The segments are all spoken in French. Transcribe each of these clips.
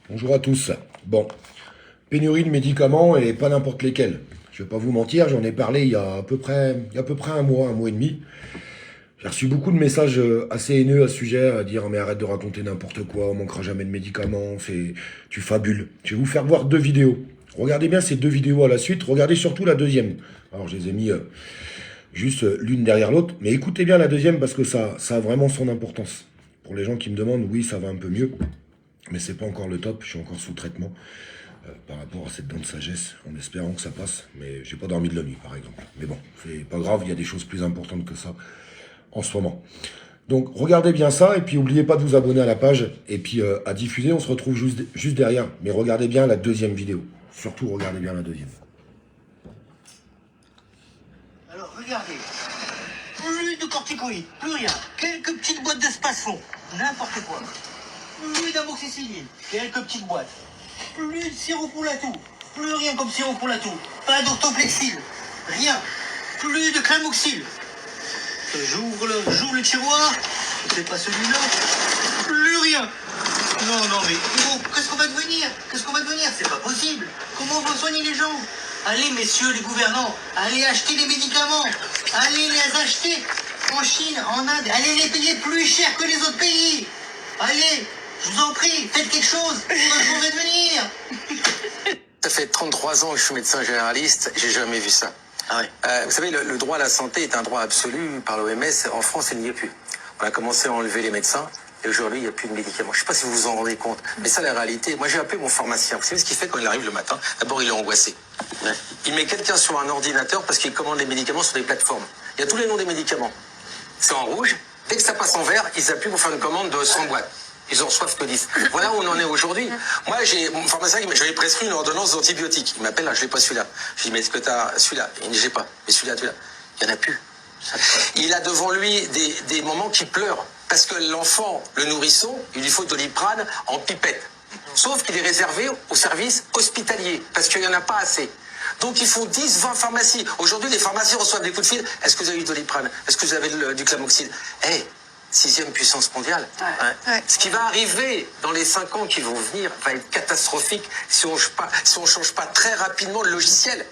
Bonjour à tous. Bon, pénurie de médicaments et pas n'importe lesquels. Je vais pas vous mentir, j'en ai parlé il y a à peu près un mois et demi. J'ai reçu beaucoup de messages assez haineux à ce sujet, à dire mais arrête de raconter n'importe quoi, on manquera jamais de médicaments, tu fabules. Je vais vous faire voir deux vidéos. Regardez bien ces deux vidéos à la suite, regardez surtout la deuxième. Alors je les ai mis juste l'une derrière l'autre, mais écoutez bien la deuxième parce que ça a vraiment son importance. Pour les gens qui me demandent, oui, ça va un peu mieux. Mais c'est pas encore le top, je suis encore sous traitement par rapport à cette dent de sagesse, en espérant que ça passe. Mais j'ai pas dormi de la nuit, par exemple. Mais bon, c'est pas grave, il y a des choses plus importantes que ça en ce moment. Donc regardez bien ça, et puis n'oubliez pas de vous abonner à la page, et puis à diffuser, on se retrouve juste derrière. Mais regardez bien la deuxième vidéo. Surtout regardez bien la deuxième. Alors regardez, plus de corticoïdes, plus rien. Quelques petites boîtes de spasfon, n'importe quoi. Plus d'amoxicilline, quelques petites boîtes. Plus de sirop pour la toux, plus rien comme sirop pour la toux. Pas d'orthoplexil, rien. Plus de clamoxyle. J'ouvre le tiroir, c'est pas celui-là. Plus rien. Non, mais qu'est-ce qu'on va devenir? C'est pas possible. Comment on va soigner les gens? Allez, messieurs les gouvernants, allez acheter des médicaments. Allez les acheter en Chine, en Inde. Allez les payer plus cher que les autres pays. Allez, je vous en prie, faites quelque chose. On va devenir. Ça fait 33 ans que je suis médecin généraliste, j'ai jamais vu ça. Ah ouais. Vous savez, le droit à la santé est un droit absolu par l'OMS. En France, il n'y est plus. On a commencé à enlever les médecins et aujourd'hui, il n'y a plus de médicaments. Je ne sais pas si vous vous en rendez compte, mais ça, la réalité. Moi, j'ai appelé mon pharmacien. Vous savez ce qu'il fait quand il arrive le matin? D'abord, il est angoissé. Ouais. Il met quelqu'un sur un ordinateur parce qu'il commande les médicaments sur des plateformes. Il y a tous les noms des médicaments. C'est en rouge. Dès que ça passe en vert, ils appuient pour faire une commande de 100 boîtes. Ils en reçoivent que 10. Voilà où on en est aujourd'hui. Moi, j'ai mon pharmacien, je lui ai prescrit une ordonnance d'antibiotiques. Il m'appelle, là, je l'ai pas celui-là. Je lui dis, mais est-ce que tu as celui-là? Il me dit, j'ai pas. Mais celui-là, tu l'as. Il n'y en a plus. Il a devant lui des moments qui pleurent. Parce que l'enfant, le nourrisson, il lui faut de Doliprane en pipette. Sauf qu'il est réservé au service hospitalier. Parce qu'il n'y en a pas assez. Donc il faut 10, 20 pharmacies. Aujourd'hui, les pharmacies reçoivent des coups de fil. Est-ce que vous avez du Doliprane? Est-ce que vous avez du Clamoxyl? Sixième puissance mondiale. Ouais. Ce qui va arriver dans les 5 ans qui vont venir va être catastrophique si on change pas très rapidement le logiciel.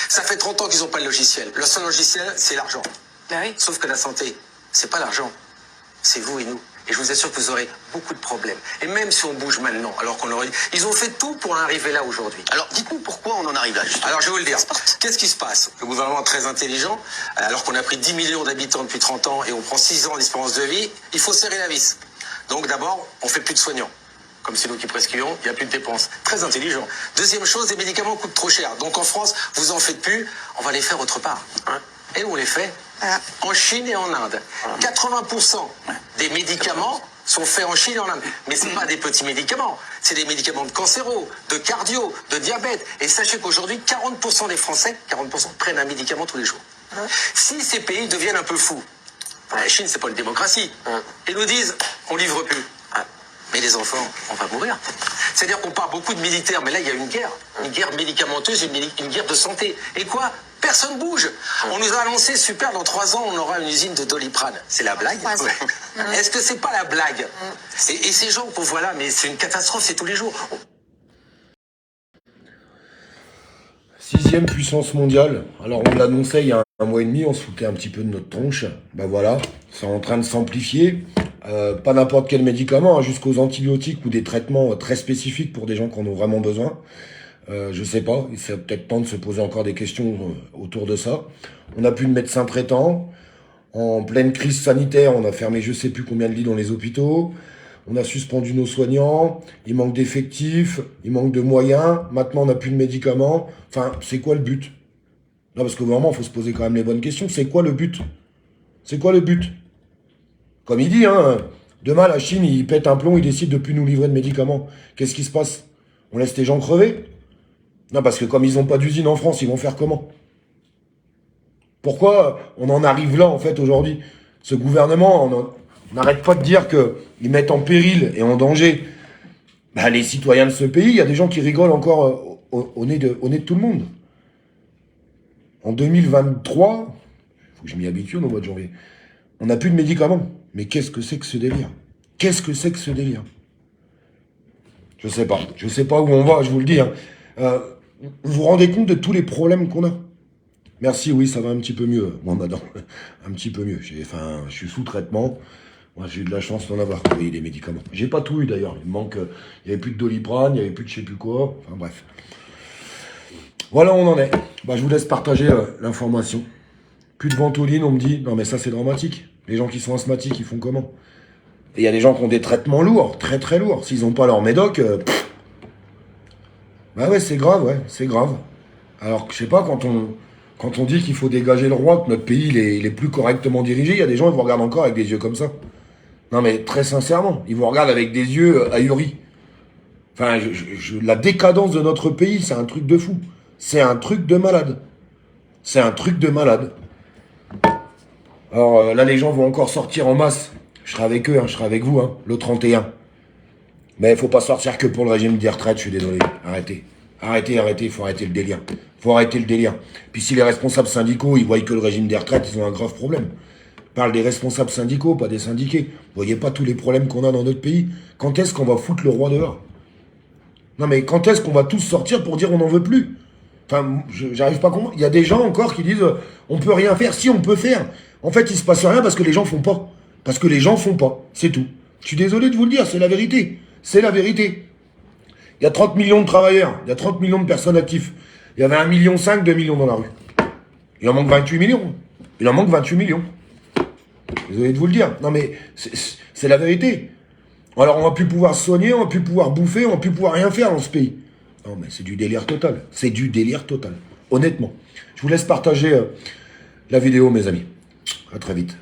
Ça fait 30 ans qu'ils n'ont pas le logiciel. Le seul logiciel, c'est l'argent. Bah oui. Sauf que la santé, c'est pas l'argent. C'est vous et nous. Et je vous assure que vous aurez beaucoup de problèmes. Et même si on bouge maintenant, alors qu'on aurait... Ils ont fait tout pour en arriver là aujourd'hui. Alors dites-nous pourquoi on en arrive là, justement. Alors je vais vous le dire. Qu'est-ce qui se passe? Le gouvernement est très intelligent, alors qu'on a pris 10 millions d'habitants depuis 30 ans et on prend 6 ans d'espérance de vie, il faut serrer la vis. Donc d'abord, on fait plus de soignants. Comme c'est nous qui prescrivons, il n'y a plus de dépenses. Très intelligent. Deuxième chose, les médicaments coûtent trop cher. Donc en France, vous en faites plus, on va les faire autre part. Et où on les fait? En Chine et en Inde. 80% des médicaments sont faits en Chine et en Inde. Mais ce n'est pas des petits médicaments. C'est des médicaments de cancéro, de cardio, de diabète. Et sachez qu'aujourd'hui, 40% des Français, 40% prennent un médicament tous les jours. Si ces pays deviennent un peu fous, la Chine, c'est pas une démocratie. Ils nous disent, on livre plus. Mais les enfants, on va mourir. C'est-à-dire qu'on parle beaucoup de militaires, mais là, il y a une guerre médicamenteuse, une guerre de santé. Et quoi? Personne bouge. On nous a annoncé, super, dans 3 ans, on aura une usine de Doliprane. C'est la blague? Est-ce que c'est pas la blague? Et ces gens qu'on voit là, mais c'est une catastrophe, c'est tous les jours. Sixième puissance mondiale. Alors on l'annonçait il y a un mois et demi, on se foutait un petit peu de notre tronche. Ben voilà, c'est en train de s'amplifier. Pas n'importe quel médicament, hein, jusqu'aux antibiotiques ou des traitements très spécifiques pour des gens qui en ont vraiment besoin. Je sais pas, il serait peut-être temps de se poser encore des questions autour de ça. On n'a plus de médecins traitants. En pleine crise sanitaire, on a fermé je sais plus combien de lits dans les hôpitaux. On a suspendu nos soignants. Il manque d'effectifs, il manque de moyens. Maintenant, on n'a plus de médicaments. Enfin, c'est quoi le but? Non, parce que vraiment, il faut se poser quand même les bonnes questions. C'est quoi le but? C'est quoi le but? Comme il dit, hein, demain, la Chine, il pète un plomb, il décide de plus nous livrer de médicaments. Qu'est-ce qui se passe? On laisse les gens crever? Non, parce que comme ils n'ont pas d'usine en France, ils vont faire comment? Pourquoi on en arrive là, en fait, aujourd'hui? Ce gouvernement, on n'arrête pas de dire qu'ils mettent en péril et en danger les citoyens de ce pays. Il y a des gens qui rigolent encore au nez de tout le monde. En 2023, il faut que je m'y habitue au mois de janvier, on n'a plus de médicaments. Mais qu'est-ce que c'est que ce délire? Qu'est-ce que c'est que ce délire? Je sais pas. Je sais pas où on va, je vous le dis. Hein. Vous vous rendez compte de tous les problèmes qu'on a? Merci, oui, ça va un petit peu mieux. Bon, bah non, un petit peu mieux. Je suis sous traitement. Moi, j'ai eu de la chance d'en avoir. Oui, les médicaments. J'ai pas tout eu d'ailleurs. Il me manque. Il n'y avait plus de Doliprane, il n'y avait plus de je sais plus quoi. Enfin bref. Voilà où on en est. Bah, je vous laisse partager l'information. Plus de ventoline, on me dit. Non, mais ça, c'est dramatique. Les gens qui sont asthmatiques, ils font comment? Et il y a des gens qui ont des traitements lourds, très très lourds. S'ils n'ont pas leur médoc, bah ouais, c'est grave, ouais, c'est grave. Alors que je sais pas, quand on dit qu'il faut dégager le roi, que notre pays il est plus correctement dirigé, il y a des gens qui vous regardent encore avec des yeux comme ça. Non mais très sincèrement, ils vous regardent avec des yeux ahuris. Enfin, la décadence de notre pays, c'est un truc de fou. C'est un truc de malade. C'est un truc de malade. Alors là, les gens vont encore sortir en masse. Je serai avec eux, hein, je serai avec vous, hein, le 31. Mais il faut pas sortir que pour le régime des retraites, je suis désolé. Arrêtez. Arrêtez, il faut arrêter le délire. Faut arrêter le délire. Puis si les responsables syndicaux, ils voient que le régime des retraites, ils ont un grave problème. Je parle des responsables syndicaux, pas des syndiqués. Vous voyez pas tous les problèmes qu'on a dans notre pays? Quand est-ce qu'on va foutre le roi dehors? Non mais quand est-ce qu'on va tous sortir pour dire on n'en veut plus? Enfin, j'arrive pas à comprendre. Il y a des gens encore qui disent on peut rien faire. Si, on peut faire. En fait, il se passe rien parce que les gens font pas. Parce que les gens font pas. C'est tout. Je suis désolé de vous le dire, c'est la vérité. C'est la vérité. Il y a 30 millions de travailleurs. Il y a 30 millions de personnes actives. Il y avait 1,5 million, 2 millions dans la rue. Il en manque 28 millions. Il en manque 28 millions. Désolé de vous le dire. Non mais, c'est la vérité. Alors on va plus pouvoir se soigner, on va plus pouvoir bouffer, on va plus pouvoir rien faire dans ce pays. Non mais c'est du délire total. C'est du délire total. Honnêtement. Je vous laisse partager la vidéo, mes amis. À très vite.